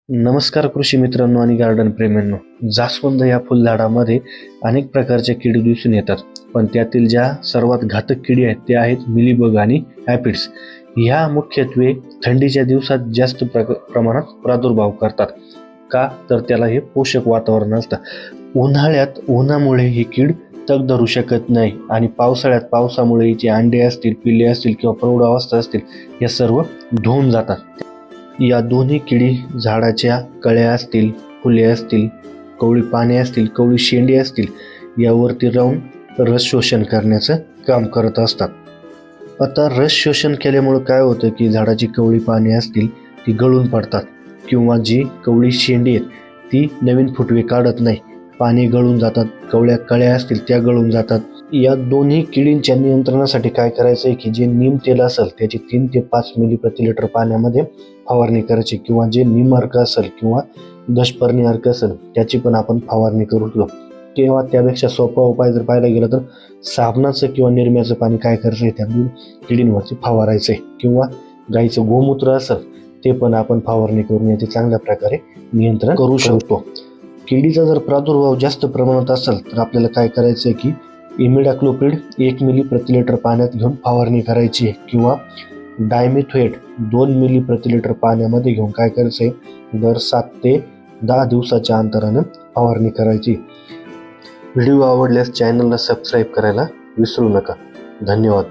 नमस्कार कृषी मित्रांनो आणि गार्डन प्रेमींनो. जास्वंद या फुलझाडामध्ये अनेक प्रकारच्या किडी दिसून येतात, पण त्यातील ज्या सर्वात घातक किडी आहेत त्या आहेत मिलीबग आणि ॲपिड्स. ह्या मुख्यत्वे थंडीच्या दिवसात जास्त प्रमाणात प्रादुर्भाव करतात. का तर त्याला हे पोषक वातावरण असतं. उन्हाळ्यात उन्हामुळे ही कीड तग धरू शकत नाही आणि पावसाळ्यात पावसामुळे हिचे अंडे असतील, पिल्ले असतील किंवा प्रौढावस्था असतील, या सर्व धुवून जातात. या दोन्ही किडी झाडाच्या कळ्या असतील, फुले असतील, कवळी पाने असतील, कवळी शेंडे असतील, यावरती राहून रस शोषण करण्याचं काम करत असतात. आता रस शोषण केल्यामुळं काय होतं की झाडाची कवळी पाने असतील ती गळून पडतात किंवा जी कवळी शेंडी आहेत ती नवीन फुटवे काढत नाही, पाने गळून जातात, कवळ्या कळ्या असतील त्या गळून जातात. या दोन्ही किडींच्या नियंत्रणासाठी काय करायचं आहे की जे नीम तेल असेल त्याची 3 ते 5 मिली प्रति लिटर पाण्यामध्ये फवारणी करायची, किंवा जे नीम अर्क असेल किंवा दशपर्णी अर्क असेल त्याची पण आपण फवारणी करू शकतो. किंवा त्यापेक्षा सोपा उपाय जर पाहायला गेला तर साबणाचं किंवा निरम्याचं पाणी काय करायचं आहे त्या किडींवरती फवारायचं आहे, किंवा गाईचं गोमूत्र असेल ते पण आपण फवारणी करून याचे चांगल्या प्रकारे नियंत्रण करू शकतो. किडीचा जर प्रादुर्भाव जास्त प्रमाणात असेल तर आपल्याला काय करायचं आहे की इमिडाक्लोप्रिड 1 मिली प्रति लिटर पाण्यात घेऊन फवारणी करायची आहे, किंवा डायमिथोएट 2 मिली प्रति लिटर पाण्यामध्ये घेऊन काय करायचं आहे दर 7 ते 10 दिवसाच्या अंतराने फवारणी करायची. व्हिडिओ आवडल्यास चॅनलला सबस्क्राईब करायला विसरू नका. धन्यवाद.